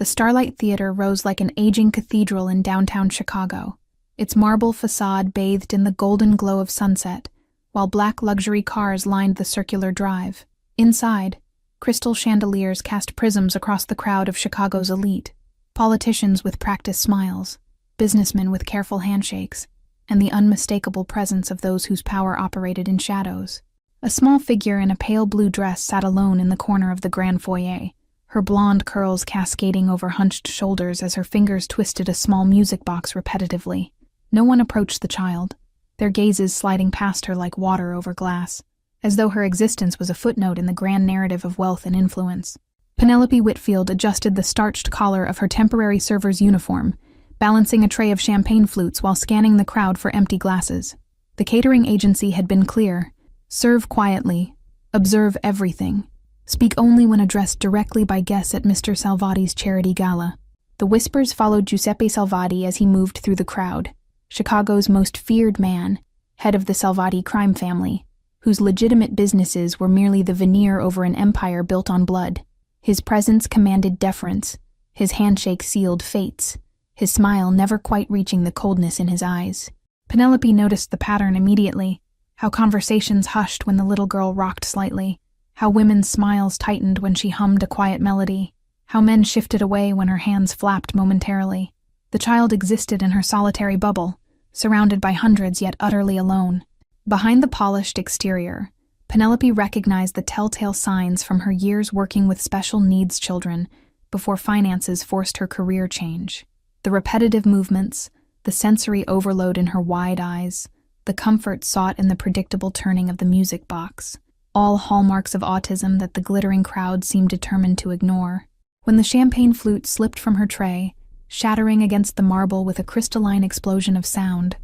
The Starlight Theater rose like an aging cathedral in downtown Chicago, its marble facade bathed in the golden glow of sunset, while black luxury cars lined the circular drive. Inside, crystal chandeliers cast prisms across the crowd of Chicago's elite, politicians with practiced smiles, businessmen with careful handshakes, and the unmistakable presence of those whose power operated in shadows. A small figure in a pale blue dress sat alone in the corner of the grand foyer, her blonde curls cascading over hunched shoulders as her fingers twisted a small music box repetitively. No one approached the child, their gazes sliding past her like water over glass, as though her existence was a footnote in the grand narrative of wealth and influence. Penelope Whitfield adjusted the starched collar of her temporary server's uniform, balancing a tray of champagne flutes while scanning the crowd for empty glasses. The catering agency had been clear: serve quietly, observe everything, speak only when addressed directly by guests at Mr. Salvati's charity gala. The whispers followed Giuseppe Salvati as he moved through the crowd, Chicago's most feared man, head of the Salvati crime family, whose legitimate businesses were merely the veneer over an empire built on blood. His presence commanded deference, his handshake sealed fates, his smile never quite reaching the coldness in his eyes. Penelope noticed the pattern immediately, how conversations hushed when the little girl rocked slightly, how women's smiles tightened when she hummed a quiet melody, how men shifted away when her hands flapped momentarily. The child existed in her solitary bubble, surrounded by hundreds yet utterly alone. Behind the polished exterior, Penelope recognized the telltale signs from her years working with special needs children before finances forced her career change. The repetitive movements, the sensory overload in her wide eyes, the comfort sought in the predictable turning of the music box, all hallmarks of autism that the glittering crowd seemed determined to ignore. When the champagne flute slipped from her tray, shattering against the marble with a crystalline explosion of sound,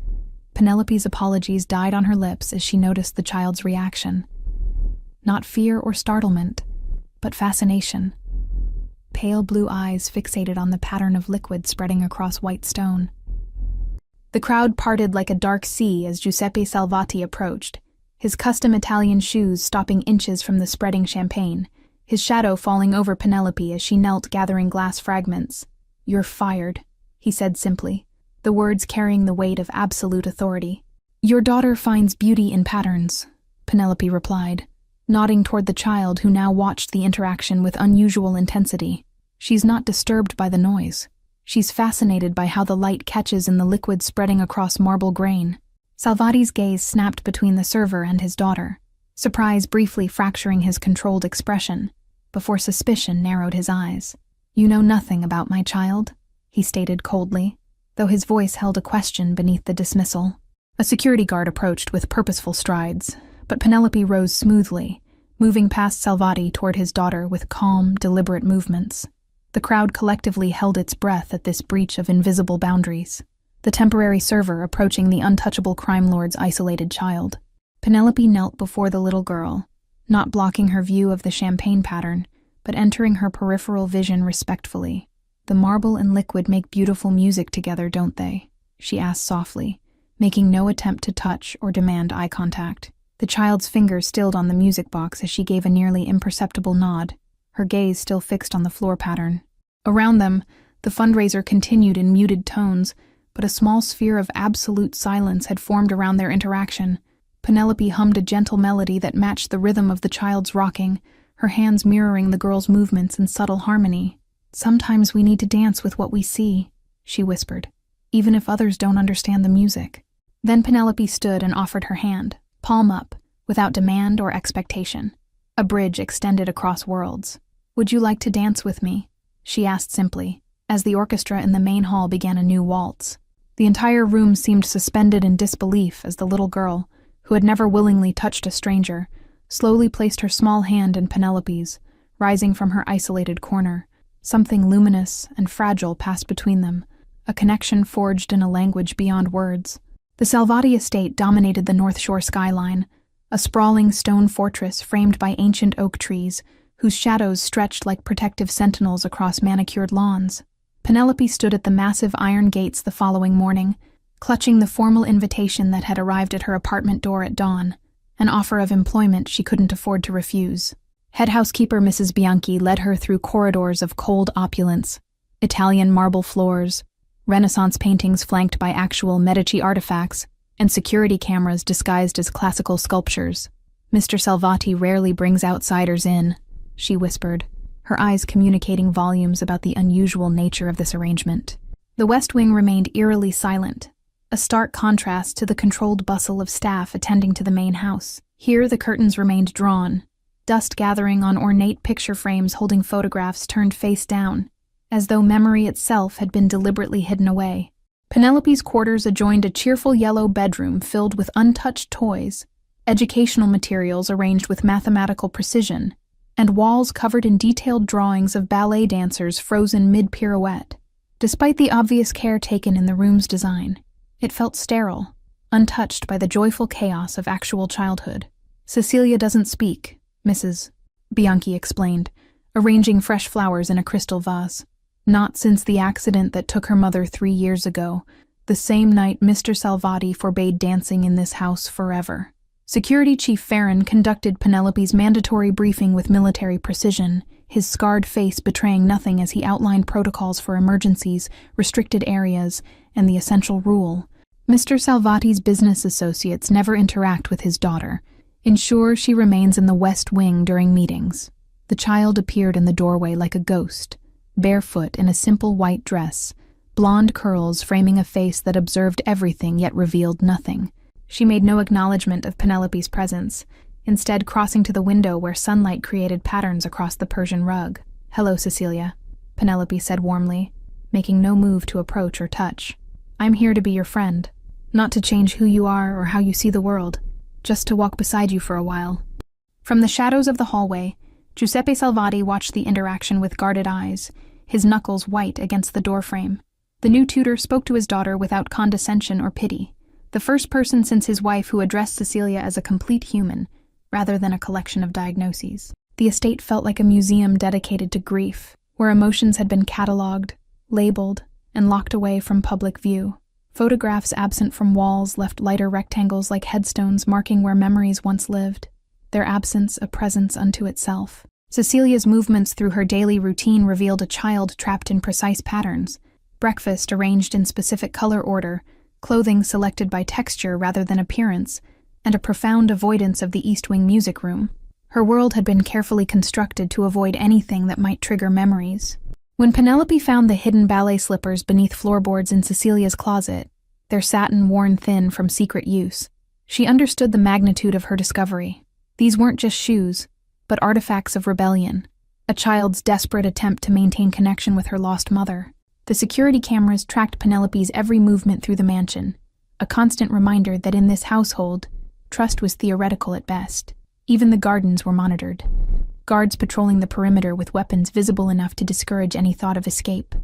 Penelope's apologies died on her lips as she noticed the child's reaction. Not fear or startlement, but fascination. Pale blue eyes fixated on the pattern of liquid spreading across white stone. The crowd parted like a dark sea as Giuseppe Salvati approached, his custom Italian shoes stopping inches from the spreading champagne, his shadow falling over Penelope as she knelt gathering glass fragments. "You're fired," he said simply, the words carrying the weight of absolute authority. "Your daughter finds beauty in patterns," Penelope replied, nodding toward the child who now watched the interaction with unusual intensity. "She's not disturbed by the noise. She's fascinated by how the light catches in the liquid spreading across marble grain." Salvati's gaze snapped between the server and his daughter, surprise briefly fracturing his controlled expression, before suspicion narrowed his eyes. "You know nothing about my child," he stated coldly, though his voice held a question beneath the dismissal. A security guard approached with purposeful strides, but Penelope rose smoothly, moving past Salvati toward his daughter with calm, deliberate movements. The crowd collectively held its breath at this breach of invisible boundaries, the temporary server approaching the untouchable crime lord's isolated child. Penelope knelt before the little girl, not blocking her view of the champagne pattern, but entering her peripheral vision respectfully. "The marble and liquid make beautiful music together, don't they?" she asked softly, making no attempt to touch or demand eye contact. The child's fingers stilled on the music box as she gave a nearly imperceptible nod, her gaze still fixed on the floor pattern. Around them, the fundraiser continued in muted tones, but a small sphere of absolute silence had formed around their interaction. Penelope hummed a gentle melody that matched the rhythm of the child's rocking, her hands mirroring the girl's movements in subtle harmony. "Sometimes we need to dance with what we see," she whispered, "even if others don't understand the music." Then Penelope stood and offered her hand, palm up, without demand or expectation. A bridge extended across worlds. "Would you like to dance with me?" she asked simply, as the orchestra in the main hall began a new waltz. The entire room seemed suspended in disbelief as the little girl, who had never willingly touched a stranger, slowly placed her small hand in Penelope's, rising from her isolated corner. Something luminous and fragile passed between them, a connection forged in a language beyond words. The Salvati estate dominated the North Shore skyline, a sprawling stone fortress framed by ancient oak trees, whose shadows stretched like protective sentinels across manicured lawns. Penelope stood at the massive iron gates the following morning, clutching the formal invitation that had arrived at her apartment door at dawn, an offer of employment she couldn't afford to refuse. Head housekeeper Mrs. Bianchi led her through corridors of cold opulence, Italian marble floors, Renaissance paintings flanked by actual Medici artifacts, and security cameras disguised as classical sculptures. "Mr. Salvati rarely brings outsiders in," she whispered, her eyes communicating volumes about the unusual nature of this arrangement. The West Wing remained eerily silent, a stark contrast to the controlled bustle of staff attending to the main house. Here the curtains remained drawn, dust gathering on ornate picture frames holding photographs turned face down, as though memory itself had been deliberately hidden away. Penelope's quarters adjoined a cheerful yellow bedroom filled with untouched toys, educational materials arranged with mathematical precision, and walls covered in detailed drawings of ballet dancers frozen mid-pirouette. Despite the obvious care taken in the room's design, it felt sterile, untouched by the joyful chaos of actual childhood. "Cecilia doesn't speak, Mrs. Bianchi explained, arranging fresh flowers in a crystal vase. "Not since the accident that took her mother 3 years ago, the same night Mr. Salvati forbade dancing in this house forever." Security Chief Farron conducted Penelope's mandatory briefing with military precision, his scarred face betraying nothing as he outlined protocols for emergencies, restricted areas, and the essential rule. "Mr. Salvati's business associates never interact with his daughter. Ensure she remains in the West Wing during meetings." The child appeared in the doorway like a ghost, barefoot in a simple white dress, blonde curls framing a face that observed everything yet revealed nothing. She made no acknowledgement of Penelope's presence, instead crossing to the window where sunlight created patterns across the Persian rug. "Hello, Cecilia," Penelope said warmly, making no move to approach or touch. "I'm here to be your friend, not to change who you are or how you see the world, just to walk beside you for a while." From the shadows of the hallway, Giuseppe Salvati watched the interaction with guarded eyes, his knuckles white against the doorframe. The new tutor spoke to his daughter without condescension or pity, the first person since his wife who addressed Cecilia as a complete human, rather than a collection of diagnoses. The estate felt like a museum dedicated to grief, where emotions had been catalogued, labeled, and locked away from public view. Photographs absent from walls left lighter rectangles like headstones marking where memories once lived, their absence a presence unto itself. Cecilia's movements through her daily routine revealed a child trapped in precise patterns, breakfast arranged in specific color order, clothing selected by texture rather than appearance, and a profound avoidance of the East Wing music room. Her world had been carefully constructed to avoid anything that might trigger memories. When Penelope found the hidden ballet slippers beneath floorboards in Cecilia's closet, their satin worn thin from secret use, she understood the magnitude of her discovery. These weren't just shoes, but artifacts of rebellion, a child's desperate attempt to maintain connection with her lost mother. The security cameras tracked Penelope's every movement through the mansion, a constant reminder that in this household, trust was theoretical at best. Even the gardens were monitored, guards patrolling the perimeter with weapons visible enough to discourage any thought of escape.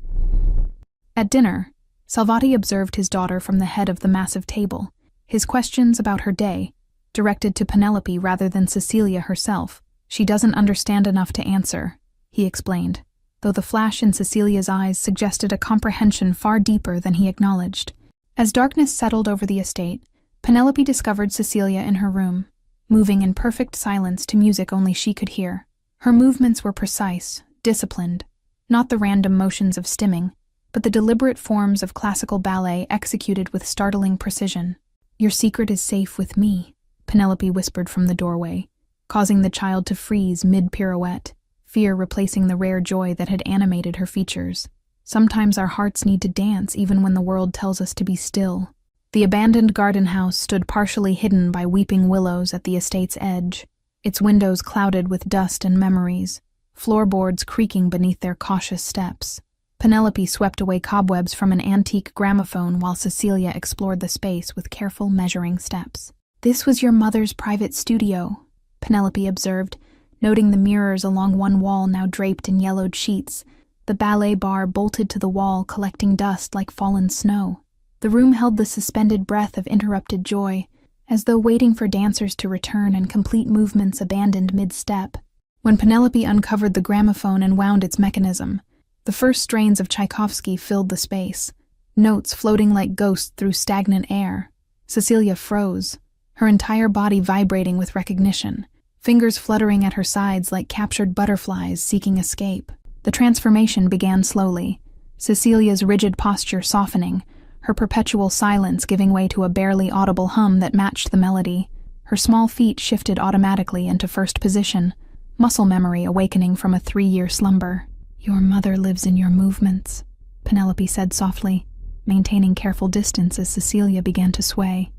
At dinner, Salvati observed his daughter from the head of the massive table, his questions about her day directed to Penelope rather than Cecilia herself. "She doesn't understand enough to answer," he explained, though the flash in Cecilia's eyes suggested a comprehension far deeper than he acknowledged. As darkness settled over the estate, Penelope discovered Cecilia in her room, moving in perfect silence to music only she could hear. Her movements were precise, disciplined, not the random motions of stimming, but the deliberate forms of classical ballet executed with startling precision. "Your secret is safe with me," Penelope whispered from the doorway, causing the child to freeze mid-pirouette, fear replacing the rare joy that had animated her features. "Sometimes our hearts need to dance even when the world tells us to be still." The abandoned garden house stood partially hidden by weeping willows at the estate's edge, its windows clouded with dust and memories, floorboards creaking beneath their cautious steps. Penelope swept away cobwebs from an antique gramophone while Cecilia explored the space with careful measuring steps. "This was your mother's private studio," Penelope observed, noting the mirrors along one wall now draped in yellowed sheets, the ballet bar bolted to the wall collecting dust like fallen snow. The room held the suspended breath of interrupted joy, as though waiting for dancers to return and complete movements abandoned mid-step. When Penelope uncovered the gramophone and wound its mechanism, the first strains of Tchaikovsky filled the space, notes floating like ghosts through stagnant air. Cecilia froze, her entire body vibrating with recognition, fingers fluttering at her sides like captured butterflies seeking escape. The transformation began slowly, Cecilia's rigid posture softening, her perpetual silence giving way to a barely audible hum that matched the melody. Her small feet shifted automatically into first position, muscle memory awakening from a 3-year slumber. "Your mother lives in your movements," Penelope said softly, maintaining careful distance as Cecilia began to sway.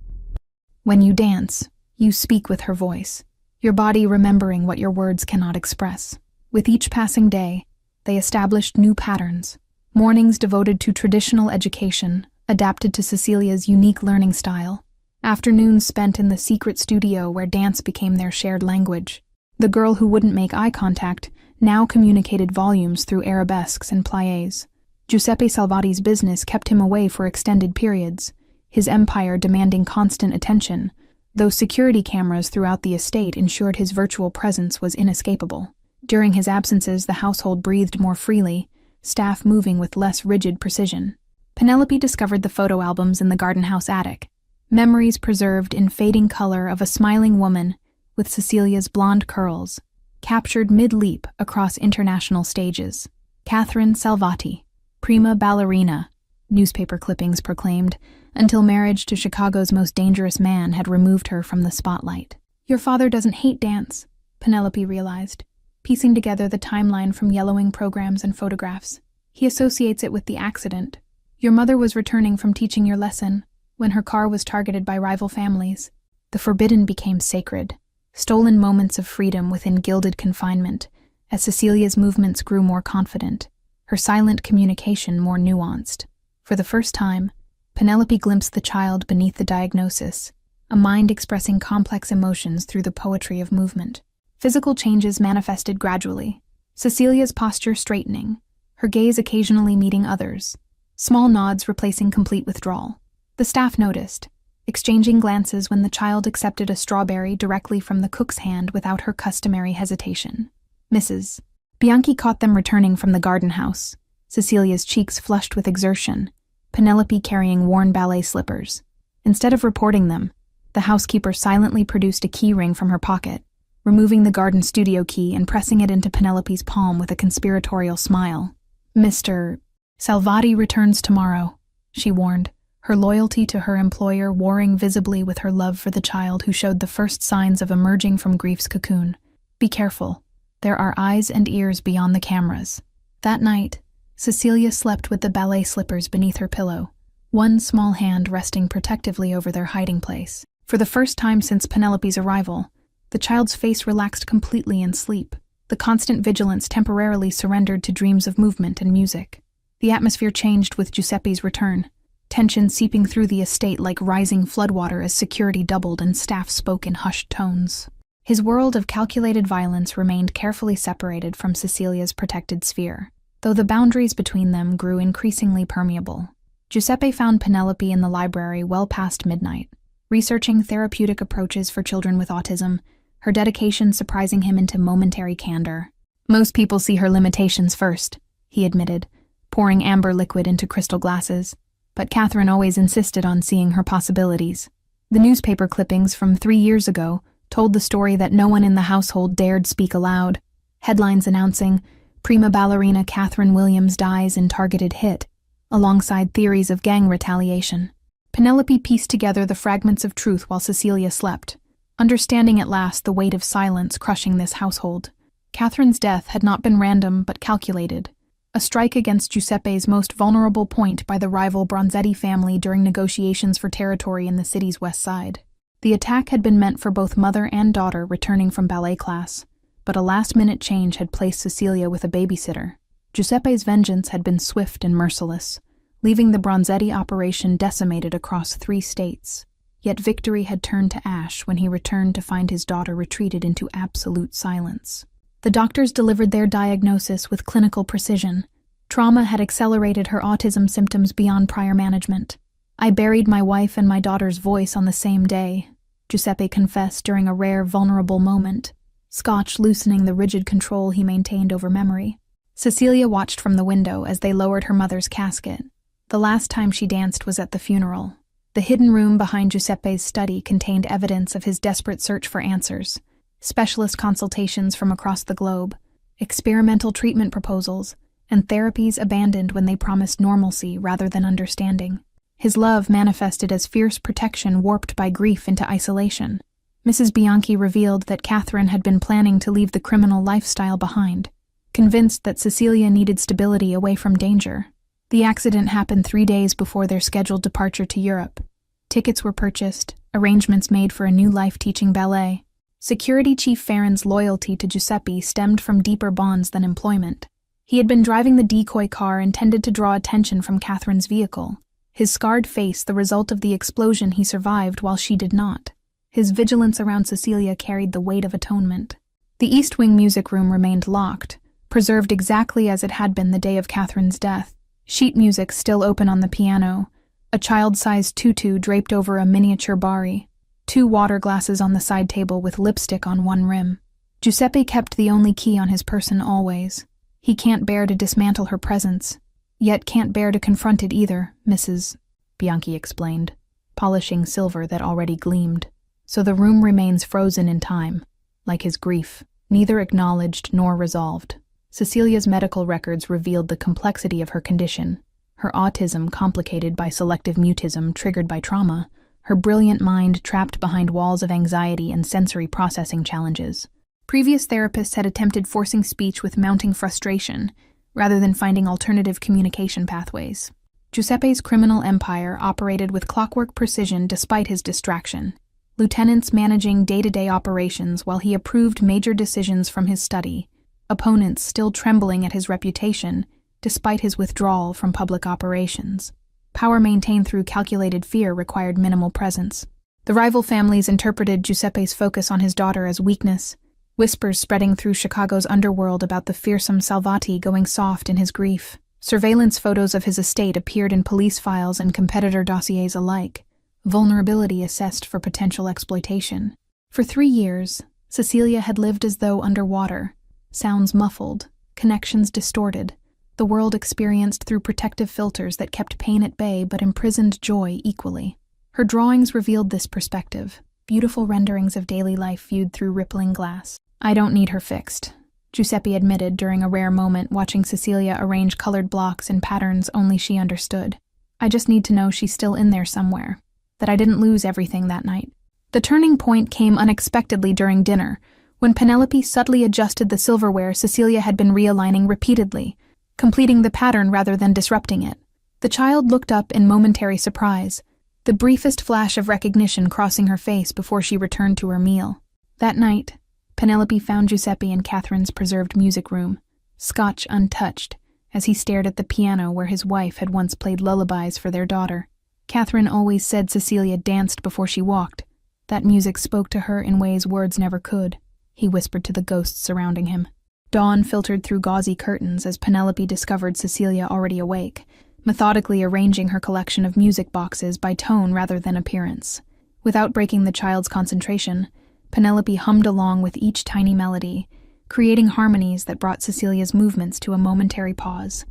"When you dance, you speak with her voice, your body remembering what your words cannot express." With each passing day, they established new patterns. Mornings devoted to traditional education, adapted to Cecilia's unique learning style. Afternoons spent in the secret studio where dance became their shared language. The girl who wouldn't make eye contact now communicated volumes through arabesques and pliés. Giuseppe Salvati's business kept him away for extended periods, his empire demanding constant attention, though security cameras throughout the estate ensured his virtual presence was inescapable. During his absences, the household breathed more freely, staff moving with less rigid precision. Penelope discovered the photo albums in the garden house attic, memories preserved in fading color of a smiling woman with Cecilia's blonde curls, captured mid-leap across international stages. Catherine Salvati, prima ballerina, newspaper clippings proclaimed, until marriage to Chicago's most dangerous man had removed her from the spotlight. "Your father doesn't hate dance," Penelope realized, piecing together the timeline from yellowing programs and photographs. "He associates it with the accident. Your mother was returning from teaching your lesson when her car was targeted by rival families. The forbidden became sacred, stolen moments of freedom within gilded confinement, as Cecilia's movements grew more confident, her silent communication more nuanced. For the first time, Penelope glimpsed the child beneath the diagnosis, a mind expressing complex emotions through the poetry of movement. Physical changes manifested gradually, Cecilia's posture straightening, her gaze occasionally meeting others, small nods replacing complete withdrawal. The staff noticed, exchanging glances when the child accepted a strawberry directly from the cook's hand without her customary hesitation. Mrs. Bianchi caught them returning from the garden house, Cecilia's cheeks flushed with exertion, Penelope carrying worn ballet slippers. Instead of reporting them, the housekeeper silently produced a key ring from her pocket, removing the garden studio key and pressing it into Penelope's palm with a conspiratorial smile. "Mr. Salvati returns tomorrow," she warned, her loyalty to her employer warring visibly with her love for the child who showed the first signs of emerging from grief's cocoon. "Be careful. There are eyes and ears beyond the cameras." That night, Cecilia slept with the ballet slippers beneath her pillow, one small hand resting protectively over their hiding place. For the first time since Penelope's arrival, the child's face relaxed completely in sleep. The constant vigilance temporarily surrendered to dreams of movement and music. The atmosphere changed with Giuseppe's return, tension seeping through the estate like rising floodwater as security doubled and staff spoke in hushed tones. His world of calculated violence remained carefully separated from Cecilia's protected sphere, though the boundaries between them grew increasingly permeable. Giuseppe found Penelope in the library well past midnight, researching therapeutic approaches for children with autism, her dedication surprising him into momentary candor. "Most people see her limitations first," he admitted, pouring amber liquid into crystal glasses, but Catherine always insisted on seeing her possibilities. The newspaper clippings from 3 years ago told the story that no one in the household dared speak aloud. Headlines announcing, "Prima ballerina Catherine Williams dies in targeted hit," alongside theories of gang retaliation. Penelope pieced together the fragments of truth while Cecilia slept, understanding at last the weight of silence crushing this household. Catherine's death had not been random but calculated, a strike against Giuseppe's most vulnerable point by the rival Bronzetti family during negotiations for territory in the city's west side. The attack had been meant for both mother and daughter returning from ballet class, but a last-minute change had placed Cecilia with a babysitter. Giuseppe's vengeance had been swift and merciless, leaving the Bronzetti operation decimated across 3 states. Yet victory had turned to ash when he returned to find his daughter retreated into absolute silence. The doctors delivered their diagnosis with clinical precision. Trauma had accelerated her autism symptoms beyond prior management. "I buried my wife and my daughter's voice on the same day," Giuseppe confessed during a rare, vulnerable moment, scotch loosening the rigid control he maintained over memory. Cecilia watched from the window as they lowered her mother's casket. The last time she danced was at the funeral. The hidden room behind Giuseppe's study contained evidence of his desperate search for answers, specialist consultations from across the globe, experimental treatment proposals, and therapies abandoned when they promised normalcy rather than understanding. His love manifested as fierce protection warped by grief into isolation. Mrs. Bianchi revealed that Catherine had been planning to leave the criminal lifestyle behind, convinced that Cecilia needed stability away from danger. The accident happened 3 days before their scheduled departure to Europe. Tickets were purchased, arrangements made for a new life teaching ballet. Security Chief Farron's loyalty to Giuseppe stemmed from deeper bonds than employment. He had been driving the decoy car intended to draw attention from Catherine's vehicle, his scarred face the result of the explosion he survived while she did not. His vigilance around Cecilia carried the weight of atonement. The East Wing music room remained locked, preserved exactly as it had been the day of Catherine's death. Sheet music still open on the piano, a child-sized tutu draped over a miniature bari, 2 water glasses on the side table with lipstick on one rim. Giuseppe kept the only key on his person always. He can't bear to dismantle her presence, yet can't bear to confront it either, Mrs. Bianchi explained, polishing silver that already gleamed. So the room remains frozen in time, like his grief, neither acknowledged nor resolved. Cecilia's medical records revealed the complexity of her condition, her autism complicated by selective mutism triggered by trauma, her brilliant mind trapped behind walls of anxiety and sensory processing challenges. Previous therapists had attempted forcing speech with mounting frustration, rather than finding alternative communication pathways. Giuseppe's criminal empire operated with clockwork precision despite his distraction. Lieutenants managing day-to-day operations while he approved major decisions from his study, opponents still trembling at his reputation despite his withdrawal from public operations. Power maintained through calculated fear required minimal presence. The rival families interpreted Giuseppe's focus on his daughter as weakness, whispers spreading through Chicago's underworld about the fearsome Salvati going soft in his grief. Surveillance photos of his estate appeared in police files and competitor dossiers alike, vulnerability assessed for potential exploitation. For 3 years, Cecilia had lived as though underwater, sounds muffled, connections distorted, the world experienced through protective filters that kept pain at bay but imprisoned joy equally. Her drawings revealed this perspective, beautiful renderings of daily life viewed through rippling glass. "I don't need her fixed," Giuseppe admitted during a rare moment watching Cecilia arrange colored blocks in patterns only she understood. "I just need to know she's still in there somewhere, that I didn't lose everything that night." The turning point came unexpectedly during dinner, when Penelope subtly adjusted the silverware Cecilia had been realigning repeatedly, completing the pattern rather than disrupting it. The child looked up in momentary surprise, the briefest flash of recognition crossing her face before she returned to her meal. That night, Penelope found Giuseppe in Catherine's preserved music room, scotch untouched, as he stared at the piano where his wife had once played lullabies for their daughter. Catherine always said Cecilia danced before she walked. That music spoke to her in ways words never could, he whispered to the ghosts surrounding him. Dawn filtered through gauzy curtains as Penelope discovered Cecilia already awake, methodically arranging her collection of music boxes by tone rather than appearance. Without breaking the child's concentration, Penelope hummed along with each tiny melody, creating harmonies that brought Cecilia's movements to a momentary pause.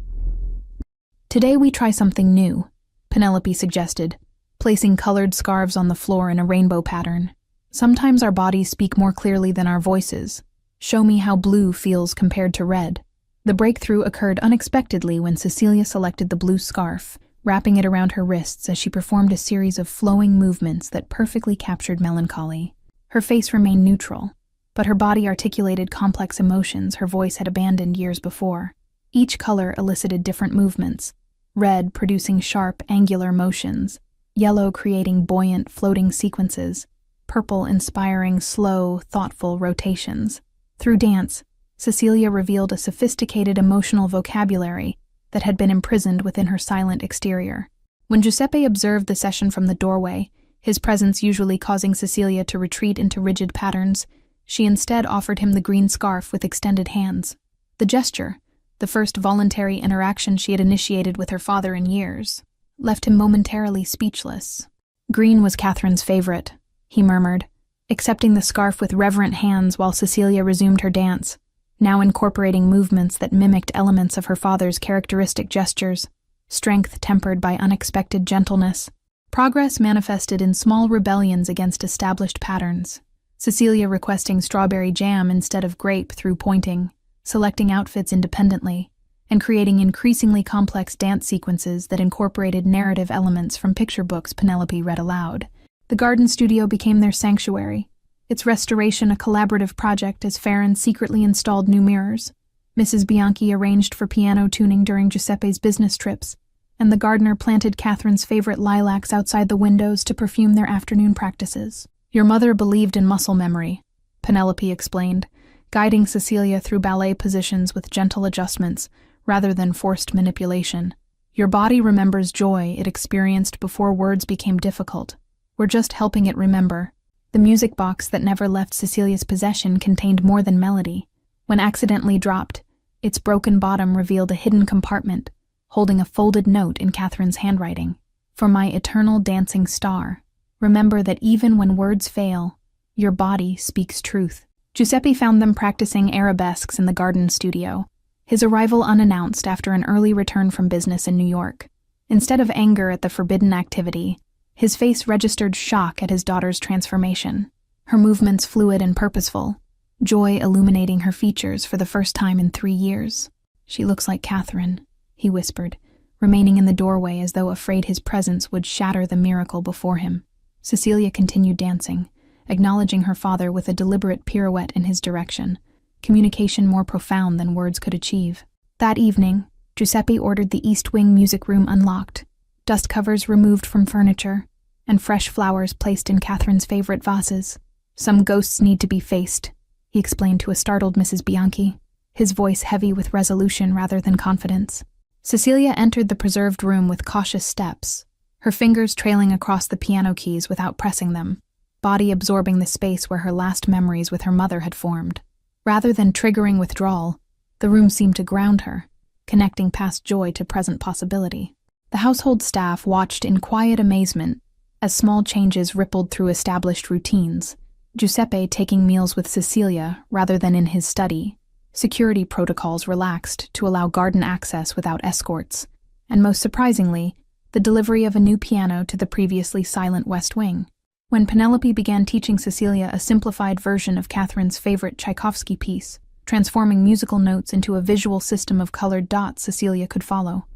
"Today we try something new," Penelope suggested, placing colored scarves on the floor in a rainbow pattern. "Sometimes our bodies speak more clearly than our voices. Show me how blue feels compared to red." The breakthrough occurred unexpectedly when Cecilia selected the blue scarf, wrapping it around her wrists as she performed a series of flowing movements that perfectly captured melancholy. Her face remained neutral, but her body articulated complex emotions her voice had abandoned years before. Each color elicited different movements, red producing sharp, angular motions, yellow creating buoyant, floating sequences, purple inspiring slow, thoughtful rotations. Through dance, Cecilia revealed a sophisticated emotional vocabulary that had been imprisoned within her silent exterior. When Giuseppe observed the session from the doorway, his presence usually causing Cecilia to retreat into rigid patterns, she instead offered him the green scarf with extended hands. The gesture, the first voluntary interaction she had initiated with her father in years, left him momentarily speechless. "Green was Catherine's favorite," he murmured, accepting the scarf with reverent hands while Cecilia resumed her dance, now incorporating movements that mimicked elements of her father's characteristic gestures, strength tempered by unexpected gentleness. Progress manifested in small rebellions against established patterns, Cecilia requesting strawberry jam instead of grape through pointing, selecting outfits independently, and creating increasingly complex dance sequences that incorporated narrative elements from picture books Penelope read aloud. The garden studio became their sanctuary, its restoration a collaborative project as Farron secretly installed new mirrors. Mrs. Bianchi arranged for piano tuning during Giuseppe's business trips, and the gardener planted Catherine's favorite lilacs outside the windows to perfume their afternoon practices. "Your mother believed in muscle memory," Penelope explained, guiding Cecilia through ballet positions with gentle adjustments rather than forced manipulation. "Your body remembers joy it experienced before words became difficult. We're just helping it remember." The music box that never left Cecilia's possession contained more than melody. When accidentally dropped, its broken bottom revealed a hidden compartment, holding a folded note in Catherine's handwriting. "For my eternal dancing star, remember that even when words fail, your body speaks truth." Giuseppe found them practicing arabesques in the garden studio, his arrival unannounced after an early return from business in New York. Instead of anger at the forbidden activity, his face registered shock at his daughter's transformation, her movements fluid and purposeful, joy illuminating her features for the first time in 3 years. "She looks like Catherine," he whispered, remaining in the doorway as though afraid his presence would shatter the miracle before him. Cecilia continued dancing, acknowledging her father with a deliberate pirouette in his direction, communication more profound than words could achieve. That evening, Giuseppe ordered the East Wing music room unlocked, dust covers removed from furniture, and fresh flowers placed in Catherine's favorite vases. "Some ghosts need to be faced," he explained to a startled Mrs. Bianchi, his voice heavy with resolution rather than confidence. Cecilia entered the preserved room with cautious steps, her fingers trailing across the piano keys without pressing them, body absorbing the space where her last memories with her mother had formed. Rather than triggering withdrawal, the room seemed to ground her, connecting past joy to present possibility. The household staff watched in quiet amazement as small changes rippled through established routines, Giuseppe taking meals with Cecilia rather than in his study, security protocols relaxed to allow garden access without escorts, and most surprisingly, the delivery of a new piano to the previously silent West Wing. When Penelope began teaching Cecilia a simplified version of Catherine's favorite Tchaikovsky piece, transforming musical notes into a visual system of colored dots Cecilia could follow,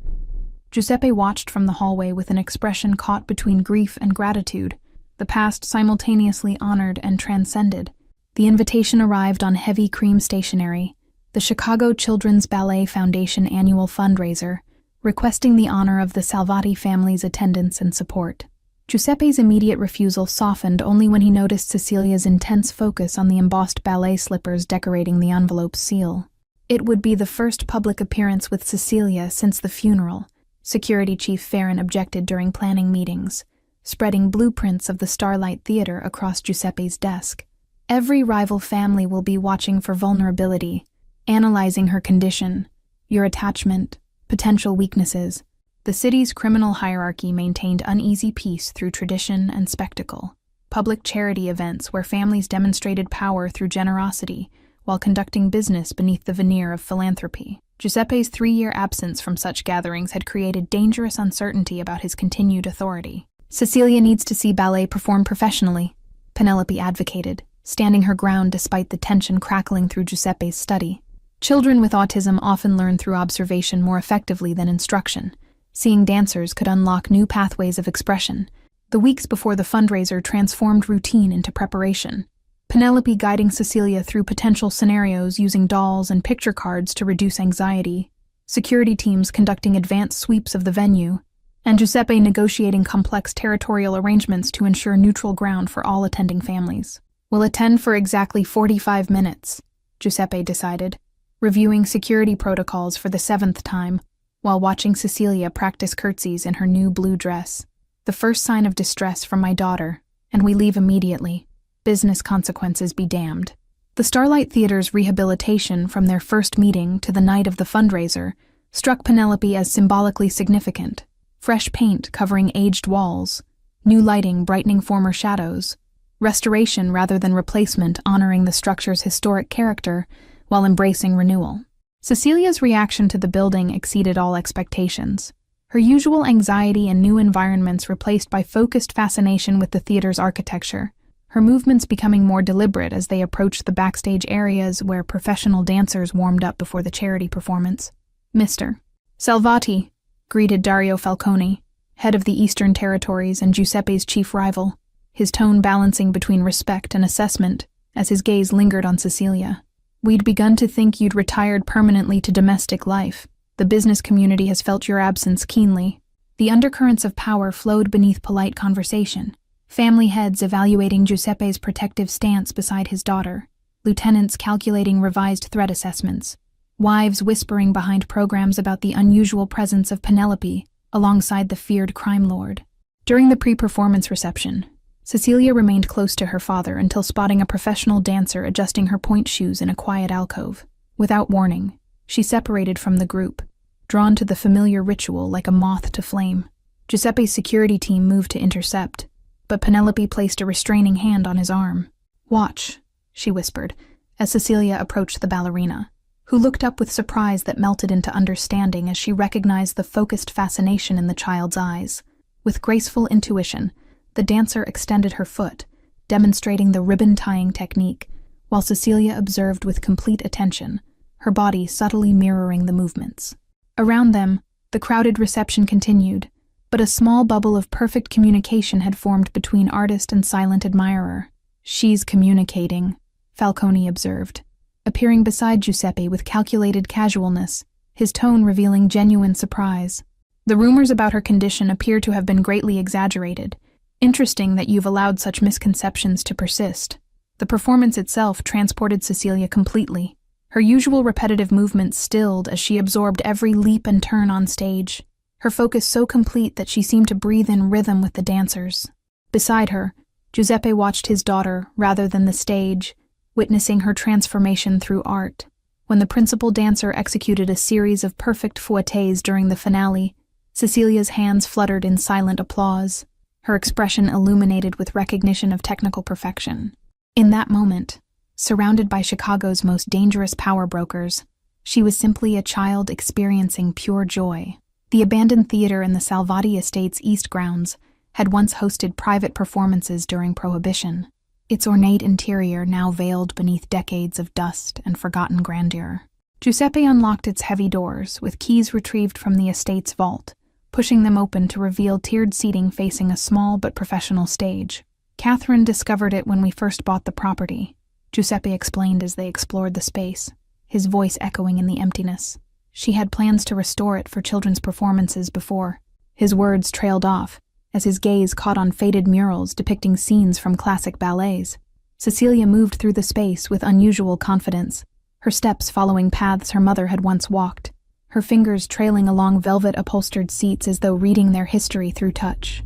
Giuseppe watched from the hallway with an expression caught between grief and gratitude, the past simultaneously honored and transcended. The invitation arrived on heavy cream stationery, the Chicago Children's Ballet Foundation annual fundraiser, requesting the honor of the Salvati family's attendance and support. Giuseppe's immediate refusal softened only when he noticed Cecilia's intense focus on the embossed ballet slippers decorating the envelope's seal. It would be the first public appearance with Cecilia since the funeral, Security Chief Farron objected during planning meetings, spreading blueprints of the Starlight Theater across Giuseppe's desk. "Every rival family will be watching for vulnerability, analyzing her condition, your attachment, potential weaknesses." The city's criminal hierarchy maintained uneasy peace through tradition and spectacle. Public charity events where families demonstrated power through generosity while conducting business beneath the veneer of philanthropy. Giuseppe's 3-year absence from such gatherings had created dangerous uncertainty about his continued authority. "Cecilia needs to see ballet performed professionally," Penelope advocated, standing her ground despite the tension crackling through Giuseppe's study. Children with autism often learn through observation more effectively than instruction. Seeing dancers could unlock new pathways of expression. The weeks before the fundraiser transformed routine into preparation. Penelope guiding Cecilia through potential scenarios using dolls and picture cards to reduce anxiety, security teams conducting advanced sweeps of the venue, and Giuseppe negotiating complex territorial arrangements to ensure neutral ground for all attending families. "We'll attend for exactly 45 minutes, Giuseppe decided, reviewing security protocols for the 7th time, while watching Cecilia practice curtsies in her new blue dress. "The first sign of distress from my daughter, and we leave immediately. Business consequences be damned." The Starlight Theater's rehabilitation from their first meeting to the night of the fundraiser struck Penelope as symbolically significant. Fresh paint covering aged walls, new lighting brightening former shadows, restoration rather than replacement honoring the structure's historic character while embracing renewal. Cecilia's reaction to the building exceeded all expectations. Her usual anxiety in new environments replaced by focused fascination with the theater's architecture, her movements becoming more deliberate as they approached the backstage areas where professional dancers warmed up before the charity performance. Mr. Salvati, greeted Dario Falcone, head of the Eastern Territories and Giuseppe's chief rival, his tone balancing between respect and assessment as his gaze lingered on Cecilia. We'd begun to think you'd retired permanently to domestic life. The business community has felt your absence keenly. The undercurrents of power flowed beneath polite conversation. Family heads evaluating Giuseppe's protective stance beside his daughter, lieutenants calculating revised threat assessments, wives whispering behind programs about the unusual presence of Penelope alongside the feared crime lord. During the pre-performance reception, Cecilia remained close to her father until spotting a professional dancer adjusting her pointe shoes in a quiet alcove. Without warning, she separated from the group, drawn to the familiar ritual like a moth to flame. Giuseppe's security team moved to intercept, but Penelope placed a restraining hand on his arm. "Watch," she whispered, as Cecilia approached the ballerina, who looked up with surprise that melted into understanding as she recognized the focused fascination in the child's eyes. With graceful intuition, the dancer extended her foot, demonstrating the ribbon-tying technique, while Cecilia observed with complete attention, her body subtly mirroring the movements. Around them, the crowded reception continued, but a small bubble of perfect communication had formed between artist and silent admirer. "She's communicating," Falcone observed, appearing beside Giuseppe with calculated casualness, his tone revealing genuine surprise. "The rumors about her condition appear to have been greatly exaggerated. Interesting that you've allowed such misconceptions to persist." The performance itself transported Cecilia completely. Her usual repetitive movements stilled as she absorbed every leap and turn on stage, her focus so complete that she seemed to breathe in rhythm with the dancers. Beside her, Giuseppe watched his daughter rather than the stage, witnessing her transformation through art. When the principal dancer executed a series of perfect fouettes during the finale, Cecilia's hands fluttered in silent applause, her expression illuminated with recognition of technical perfection. In that moment, surrounded by Chicago's most dangerous power brokers, she was simply a child experiencing pure joy. The abandoned theater in the Salvati Estate's East grounds had once hosted private performances during Prohibition, its ornate interior now veiled beneath decades of dust and forgotten grandeur. Giuseppe unlocked its heavy doors, with keys retrieved from the estate's vault, pushing them open to reveal tiered seating facing a small but professional stage. "Catherine discovered it when we first bought the property," Giuseppe explained as they explored the space, his voice echoing in the emptiness. "She had plans to restore it for children's performances before." His words trailed off, as his gaze caught on faded murals depicting scenes from classic ballets. Cecilia moved through the space with unusual confidence, her steps following paths her mother had once walked, her fingers trailing along velvet-upholstered seats as though reading their history through touch.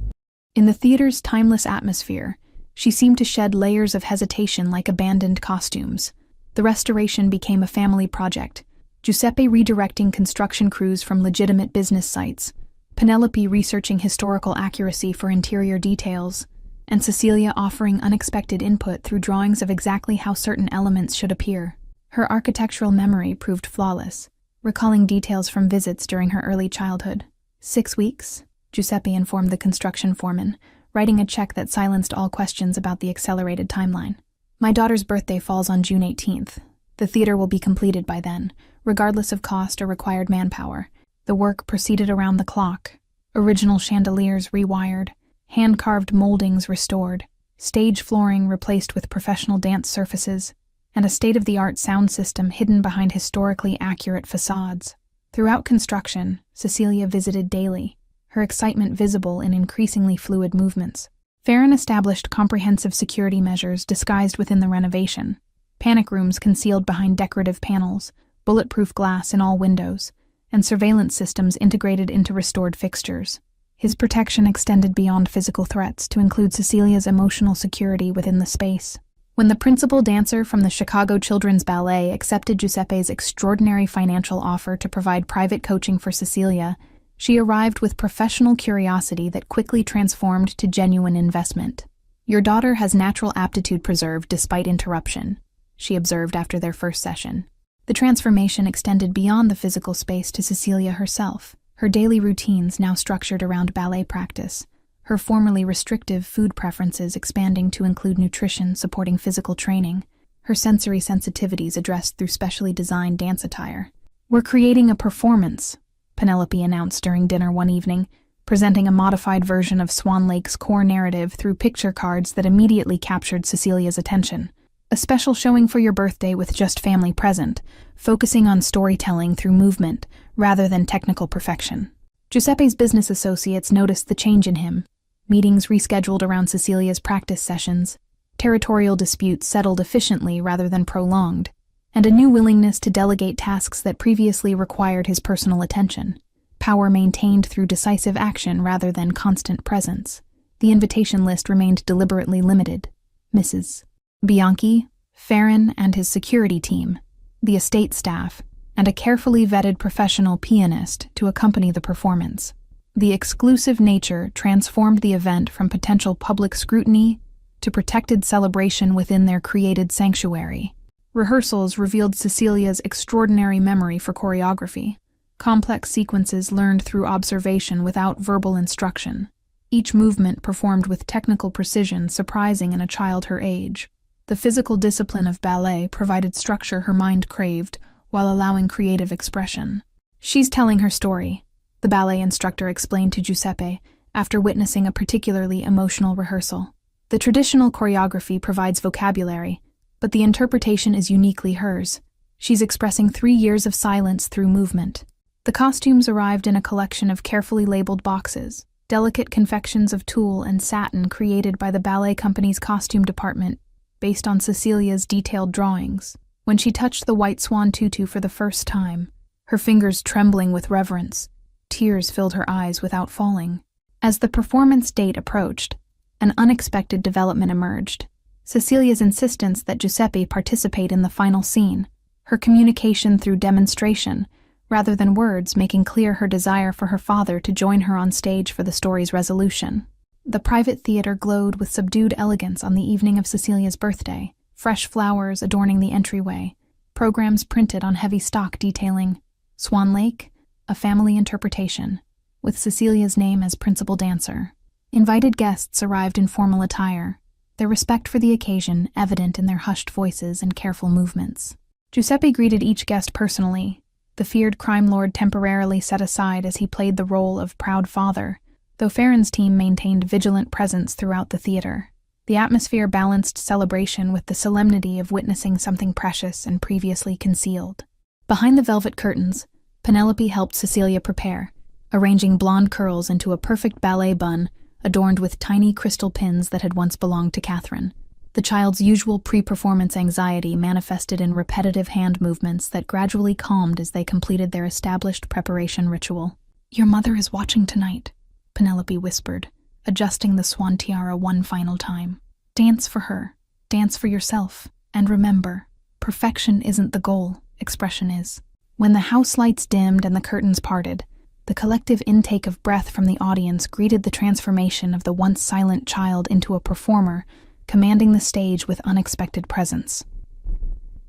In the theater's timeless atmosphere, she seemed to shed layers of hesitation like abandoned costumes. The restoration became a family project, Giuseppe redirecting construction crews from legitimate business sites, Penelope researching historical accuracy for interior details, and Cecilia offering unexpected input through drawings of exactly how certain elements should appear. Her architectural memory proved flawless, recalling details from visits during her early childhood. 6 weeks, Giuseppe informed the construction foreman, writing a check that silenced all questions about the accelerated timeline. "My daughter's birthday falls on June 18th. The theater will be completed by then, regardless of cost or required manpower." The work proceeded around the clock. Original chandeliers rewired, hand-carved moldings restored, stage flooring replaced with professional dance surfaces, and a state-of-the-art sound system hidden behind historically accurate facades. Throughout construction, Cecilia visited daily, her excitement visible in increasingly fluid movements. Farron established comprehensive security measures disguised within the renovation, panic rooms concealed behind decorative panels, bulletproof glass in all windows, and surveillance systems integrated into restored fixtures. His protection extended beyond physical threats to include Cecilia's emotional security within the space. When the principal dancer from the Chicago Children's Ballet accepted Giuseppe's extraordinary financial offer to provide private coaching for Cecilia, she arrived with professional curiosity that quickly transformed to genuine investment. "Your daughter has natural aptitude preserved despite interruption," she observed after their first session. The transformation extended beyond the physical space to Cecilia herself, her daily routines now structured around ballet practice, her formerly restrictive food preferences expanding to include nutrition supporting physical training, her sensory sensitivities addressed through specially designed dance attire. "We're creating a performance," Penelope announced during dinner one evening, presenting a modified version of Swan Lake's core narrative through picture cards that immediately captured Cecilia's attention. "A special showing for your birthday with just family present, focusing on storytelling through movement rather than technical perfection." Giuseppe's business associates noticed the change in him. Meetings rescheduled around Cecilia's practice sessions, territorial disputes settled efficiently rather than prolonged, and a new willingness to delegate tasks that previously required his personal attention. Power maintained through decisive action rather than constant presence. The invitation list remained deliberately limited. Mrs. Bianchi, Farron and his security team, the estate staff, and a carefully vetted professional pianist to accompany the performance. The exclusive nature transformed the event from potential public scrutiny to protected celebration within their created sanctuary. Rehearsals revealed Cecilia's extraordinary memory for choreography, complex sequences learned through observation without verbal instruction. Each movement performed with technical precision surprising in a child her age. The physical discipline of ballet provided structure her mind craved while allowing creative expression. "She's telling her story," the ballet instructor explained to Giuseppe after witnessing a particularly emotional rehearsal. "The traditional choreography provides vocabulary, but the interpretation is uniquely hers. She's expressing 3 years of silence through movement." The costumes arrived in a collection of carefully labeled boxes, delicate confections of tulle and satin created by the ballet company's costume department based on Cecilia's detailed drawings. When she touched the white swan tutu for the first time, her fingers trembling with reverence, tears filled her eyes without falling. As the performance date approached, an unexpected development emerged. Cecilia's insistence that Giuseppe participate in the final scene, her communication through demonstration, rather than words, making clear her desire for her father to join her on stage for the story's resolution. The private theater glowed with subdued elegance on the evening of Cecilia's birthday, fresh flowers adorning the entryway, programs printed on heavy stock detailing Swan Lake, a family interpretation, with Cecilia's name as principal dancer. Invited guests arrived in formal attire, their respect for the occasion evident in their hushed voices and careful movements. Giuseppe greeted each guest personally, the feared crime lord temporarily set aside as he played the role of proud father, though Farron's team maintained vigilant presence throughout the theater. The atmosphere balanced celebration with the solemnity of witnessing something precious and previously concealed. Behind the velvet curtains, Penelope helped Cecilia prepare, arranging blonde curls into a perfect ballet bun adorned with tiny crystal pins that had once belonged to Catherine. The child's usual pre-performance anxiety manifested in repetitive hand movements that gradually calmed as they completed their established preparation ritual. "Your mother is watching tonight," Penelope whispered, adjusting the swan tiara one final time. "Dance for her, dance for yourself, and remember, perfection isn't the goal, expression is." When the house lights dimmed and the curtains parted, the collective intake of breath from the audience greeted the transformation of the once silent child into a performer, commanding the stage with unexpected presence.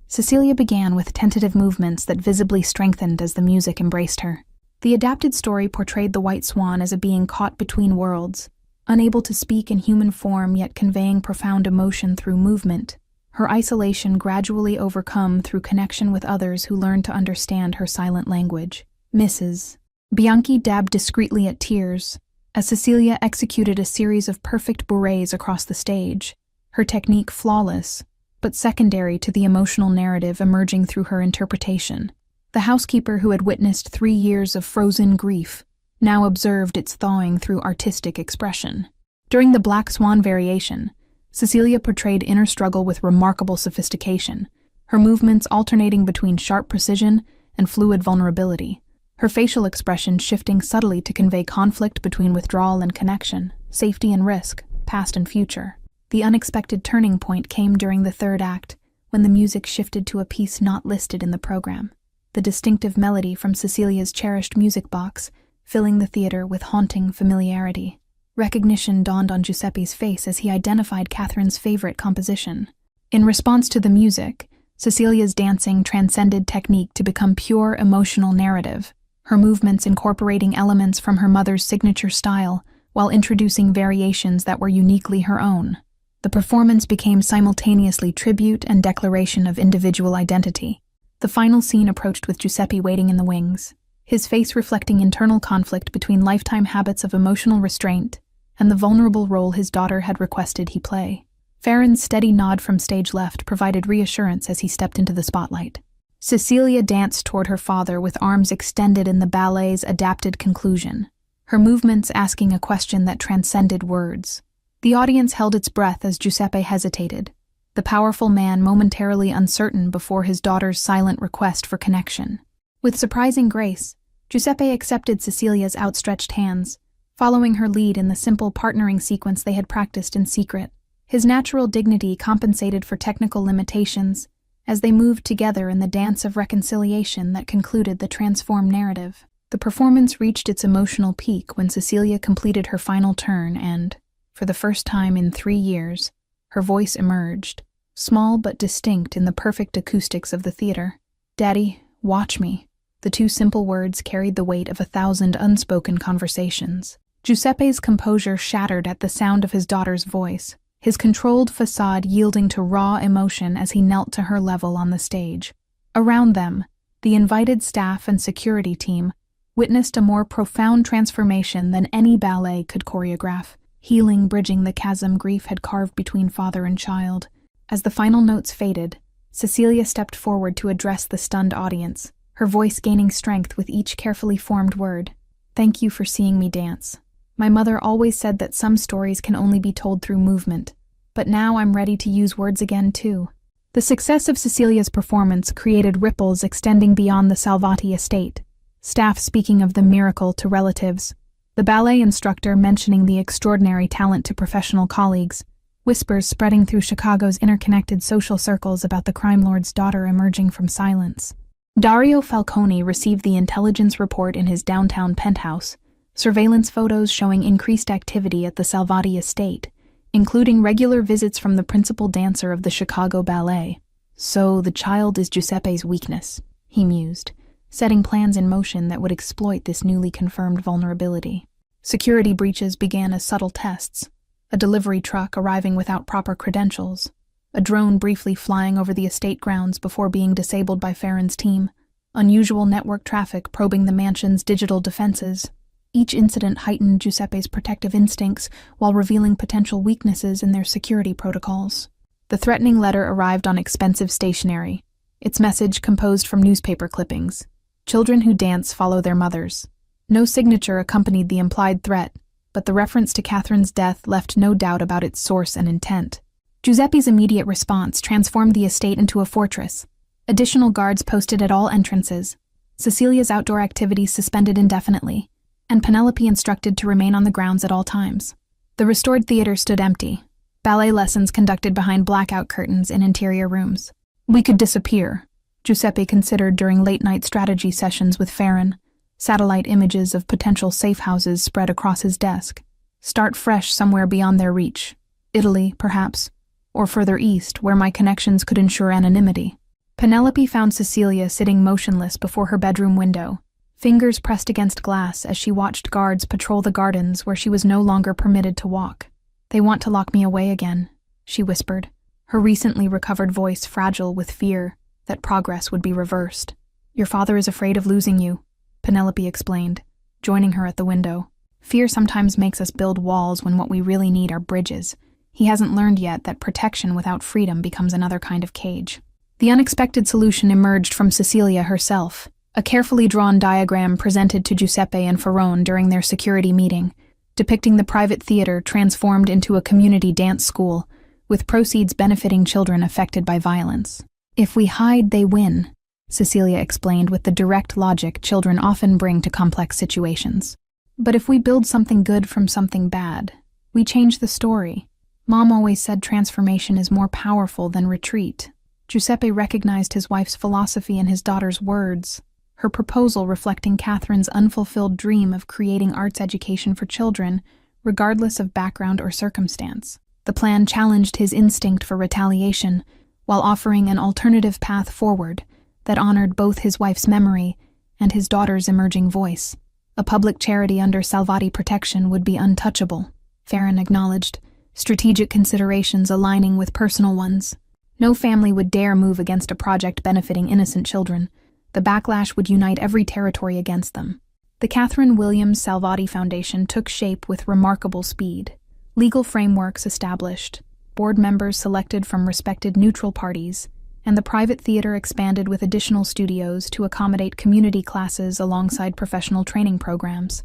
Cecilia began with tentative movements that visibly strengthened as the music embraced her. The adapted story portrayed the white swan as a being caught between worlds, unable to speak in human form yet conveying profound emotion through movement, her isolation gradually overcome through connection with others who learned to understand her silent language. Mrs. Bianchi dabbed discreetly at tears as Cecilia executed a series of perfect bourrées across the stage, her technique flawless, but secondary to the emotional narrative emerging through her interpretation. The housekeeper who had witnessed 3 years of frozen grief now observed its thawing through artistic expression. During the Black Swan variation, Cecilia portrayed inner struggle with remarkable sophistication, her movements alternating between sharp precision and fluid vulnerability, her facial expression shifting subtly to convey conflict between withdrawal and connection, safety and risk, past and future. The unexpected turning point came during the third act, when the music shifted to a piece not listed in the program, the distinctive melody from Cecilia's cherished music box, filling the theater with haunting familiarity. Recognition dawned on Giuseppe's face as he identified Catherine's favorite composition. In response to the music, Cecilia's dancing transcended technique to become pure emotional narrative, her movements incorporating elements from her mother's signature style while introducing variations that were uniquely her own. The performance became simultaneously tribute and declaration of individual identity. The final scene approached with Giuseppe waiting in the wings, his face reflecting internal conflict between lifetime habits of emotional restraint and the vulnerable role his daughter had requested he play. Farron's steady nod from stage left provided reassurance as he stepped into the spotlight. Cecilia danced toward her father with arms extended in the ballet's adapted conclusion, her movements asking a question that transcended words. The audience held its breath as Giuseppe hesitated, the powerful man momentarily uncertain before his daughter's silent request for connection. With surprising grace, Giuseppe accepted Cecilia's outstretched hands, following her lead in the simple partnering sequence they had practiced in secret. His natural dignity compensated for technical limitations as they moved together in the dance of reconciliation that concluded the transformed narrative. The performance reached its emotional peak when Cecilia completed her final turn and, for the first time in 3 years, her voice emerged, small but distinct in the perfect acoustics of the theater. "Daddy, watch me." The 2 simple words carried the weight of 1,000 unspoken conversations. Giuseppe's composure shattered at the sound of his daughter's voice, his controlled facade yielding to raw emotion as he knelt to her level on the stage. Around them, the invited staff and security team witnessed a more profound transformation than any ballet could choreograph, healing bridging the chasm grief had carved between father and child. As the final notes faded, Cecilia stepped forward to address the stunned audience, her voice gaining strength with each carefully formed word. "Thank you for seeing me dance. My mother always said that some stories can only be told through movement, but now I'm ready to use words again too." The success of Cecilia's performance created ripples extending beyond the Salvati estate, staff speaking of the miracle to relatives, the ballet instructor mentioning the extraordinary talent to professional colleagues, whispers spreading through Chicago's interconnected social circles about the crime lord's daughter emerging from silence. Dario Falcone received the intelligence report in his downtown penthouse, surveillance photos showing increased activity at the Salvati estate, including regular visits from the principal dancer of the Chicago Ballet. "So the child is Giuseppe's weakness," he mused, setting plans in motion that would exploit this newly confirmed vulnerability. Security breaches began as subtle tests, a delivery truck arriving without proper credentials, a drone briefly flying over the estate grounds before being disabled by Farron's team, unusual network traffic probing the mansion's digital defenses. Each incident heightened Giuseppe's protective instincts while revealing potential weaknesses in their security protocols. The threatening letter arrived on expensive stationery, its message composed from newspaper clippings. "Children who dance follow their mothers." No signature accompanied the implied threat, but the reference to Catherine's death left no doubt about its source and intent. Giuseppe's immediate response transformed the estate into a fortress. Additional guards posted at all entrances, Cecilia's outdoor activities suspended indefinitely, and Penelope instructed to remain on the grounds at all times. The restored theater stood empty, ballet lessons conducted behind blackout curtains in interior rooms. "We could disappear," Giuseppe considered during late-night strategy sessions with Farron, satellite images of potential safe houses spread across his desk. "Start fresh somewhere beyond their reach. Italy, perhaps, or further east, where my connections could ensure anonymity." Penelope found Cecilia sitting motionless before her bedroom window, fingers pressed against glass as she watched guards patrol the gardens where she was no longer permitted to walk. "They want to lock me away again," she whispered, her recently recovered voice fragile with fear that progress would be reversed. "Your father is afraid of losing you," Penelope explained, joining her at the window. "Fear sometimes makes us build walls when what we really need are bridges. He hasn't learned yet that protection without freedom becomes another kind of cage." The unexpected solution emerged from Cecilia herself, a carefully drawn diagram presented to Giuseppe and Ferrone during their security meeting, depicting the private theater transformed into a community dance school, with proceeds benefiting children affected by violence. "If we hide, they win," Cecilia explained with the direct logic children often bring to complex situations. "But if we build something good from something bad, we change the story. Mom always said transformation is more powerful than retreat." Giuseppe recognized his wife's philosophy in his daughter's words, her proposal reflecting Catherine's unfulfilled dream of creating arts education for children, regardless of background or circumstance. The plan challenged his instinct for retaliation, while offering an alternative path forward that honored both his wife's memory and his daughter's emerging voice. A public charity under Salvati protection would be untouchable, Farron acknowledged, strategic considerations aligning with personal ones. No family would dare move against a project benefiting innocent children. The backlash would unite every territory against them. The Catherine Williams Salvati Foundation took shape with remarkable speed. Legal frameworks established, board members selected from respected neutral parties, and the private theater expanded with additional studios to accommodate community classes alongside professional training programs.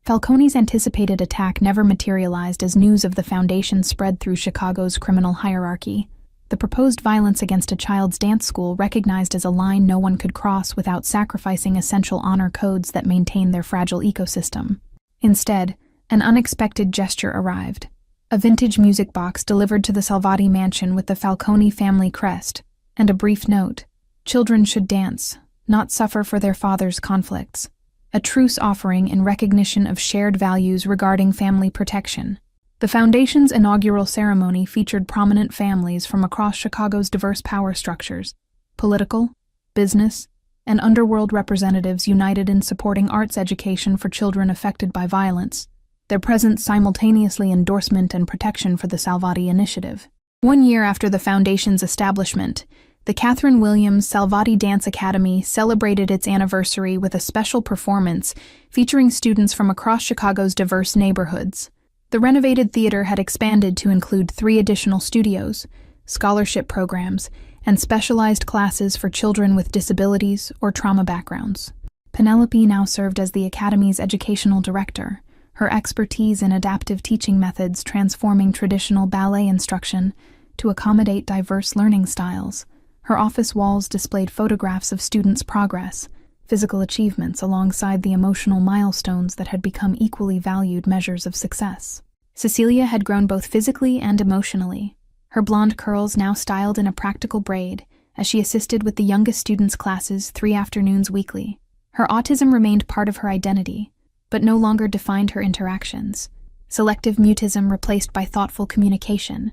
Falcone's anticipated attack never materialized as news of the foundation spread through Chicago's criminal hierarchy. The proposed violence against a child's dance school recognized as a line no one could cross without sacrificing essential honor codes that maintain their fragile ecosystem. Instead, an unexpected gesture arrived. A vintage music box delivered to the Salvati mansion with the Falcone family crest, and a brief note: "Children should dance, not suffer for their father's conflicts." A truce offering in recognition of shared values regarding family protection. The foundation's inaugural ceremony featured prominent families from across Chicago's diverse power structures, political, business, and underworld representatives united in supporting arts education for children affected by violence, their presence simultaneously endorsement and protection for the Salvati initiative. 1 year after the foundation's establishment, the Catherine Williams Salvati Dance Academy celebrated its anniversary with a special performance featuring students from across Chicago's diverse neighborhoods. The renovated theater had expanded to include 3 additional studios, scholarship programs, and specialized classes for children with disabilities or trauma backgrounds. Penelope now served as the Academy's educational director, her expertise in adaptive teaching methods transforming traditional ballet instruction to accommodate diverse learning styles. Her office walls displayed photographs of students' progress, physical achievements alongside the emotional milestones that had become equally valued measures of success. Cecilia had grown both physically and emotionally, her blonde curls now styled in a practical braid as she assisted with the youngest students' classes 3 afternoons weekly. Her autism remained part of her identity, but no longer defined her interactions. Selective mutism replaced by thoughtful communication.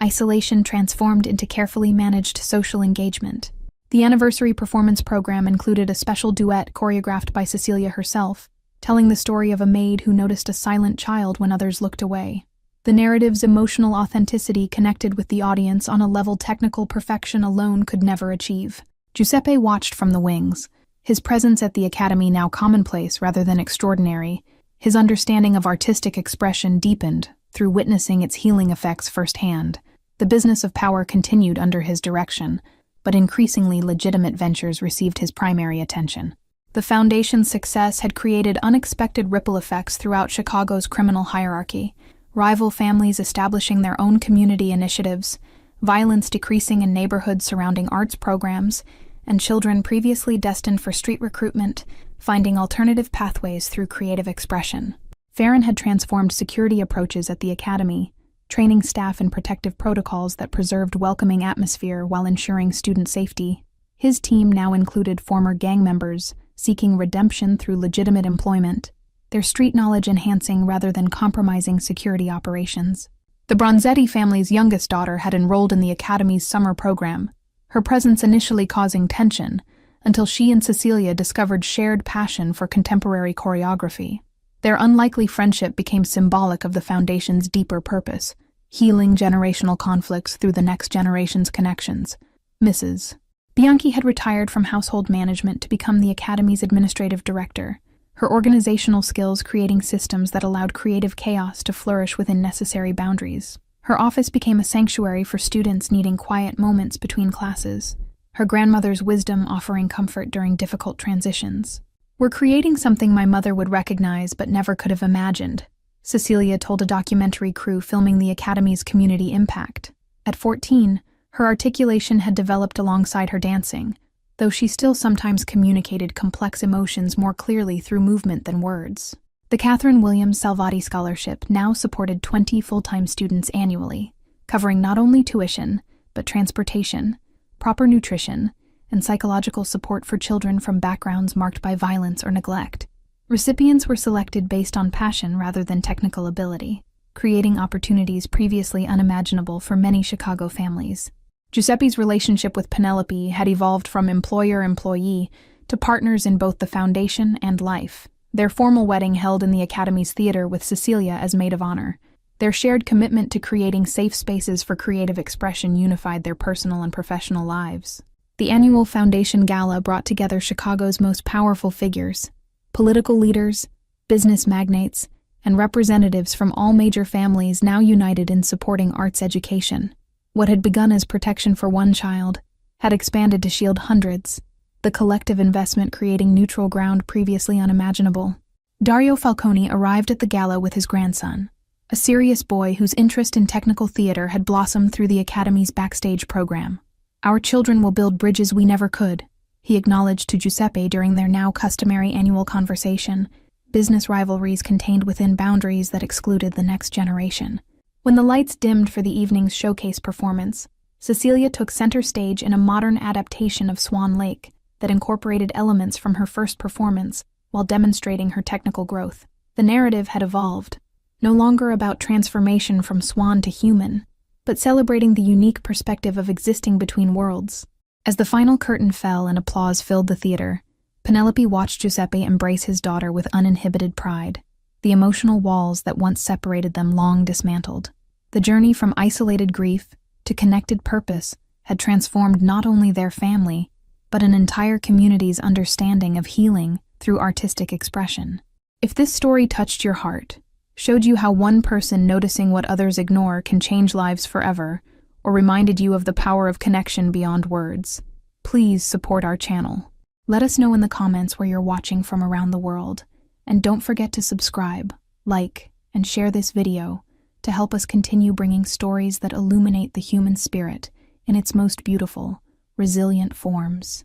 Isolation transformed into carefully managed social engagement. The anniversary performance program included a special duet choreographed by Cecilia herself, telling the story of a maid who noticed a silent child when others looked away. The narrative's emotional authenticity connected with the audience on a level technical perfection alone could never achieve. Giuseppe watched from the wings, his presence at the Academy now commonplace rather than extraordinary. His understanding of artistic expression deepened through witnessing its healing effects firsthand. The business of power continued under his direction, but increasingly legitimate ventures received his primary attention. The foundation's success had created unexpected ripple effects throughout Chicago's criminal hierarchy, rival families establishing their own community initiatives, violence decreasing in neighborhoods surrounding arts programs, and children previously destined for street recruitment finding alternative pathways through creative expression. Farron had transformed security approaches at the Academy, training staff in protective protocols that preserved welcoming atmosphere while ensuring student safety. His team now included former gang members seeking redemption through legitimate employment, their street knowledge enhancing rather than compromising security operations. The Bronzetti family's youngest daughter had enrolled in the Academy's summer program, her presence initially causing tension, until she and Cecilia discovered shared passion for contemporary choreography. Their unlikely friendship became symbolic of the foundation's deeper purpose, healing generational conflicts through the next generation's connections. Mrs. Bianchi had retired from household management to become the Academy's administrative director, her organizational skills creating systems that allowed creative chaos to flourish within necessary boundaries. Her office became a sanctuary for students needing quiet moments between classes, her grandmother's wisdom offering comfort during difficult transitions. "We're creating something my mother would recognize but never could have imagined," Cecilia told a documentary crew filming the Academy's community impact. At 14, her articulation had developed alongside her dancing, though she still sometimes communicated complex emotions more clearly through movement than words. The Catherine Williams Salvati Scholarship now supported 20 full-time students annually, covering not only tuition, but transportation, proper nutrition, and psychological support for children from backgrounds marked by violence or neglect. Recipients were selected based on passion rather than technical ability, creating opportunities previously unimaginable for many Chicago families. Giuseppe's relationship with Penelope had evolved from employer-employee to partners in both the foundation and life. Their formal wedding held in the Academy's theater with Cecilia as maid of honor, Their shared commitment to creating safe spaces for creative expression unified their personal and professional lives. The annual Foundation Gala brought together Chicago's most powerful figures, political leaders, business magnates, and representatives from all major families now united in supporting arts education. What had begun as protection for one child had expanded to shield hundreds, the collective investment creating neutral ground previously unimaginable. Dario Falcone arrived at the gala with his grandson, a serious boy whose interest in technical theater had blossomed through the Academy's backstage program. "Our children will build bridges we never could," he acknowledged to Giuseppe during their now customary annual conversation, business rivalries contained within boundaries that excluded the next generation. When the lights dimmed for the evening's showcase performance, Cecilia took center stage in a modern adaptation of Swan Lake that incorporated elements from her first performance while demonstrating her technical growth. The narrative had evolved, no longer about transformation from swan to human, but celebrating the unique perspective of existing between worlds. As the final curtain fell and applause filled the theater, Penelope watched Giuseppe embrace his daughter with uninhibited pride, the emotional walls that once separated them long dismantled. The journey from isolated grief to connected purpose had transformed not only their family, but an entire community's understanding of healing through artistic expression. If this story touched your heart, showed you how one person noticing what others ignore can change lives forever, or reminded you of the power of connection beyond words, please support our channel. Let us know in the comments where you're watching from around the world, and don't forget to subscribe, like, and share this video to help us continue bringing stories that illuminate the human spirit in its most beautiful, resilient forms.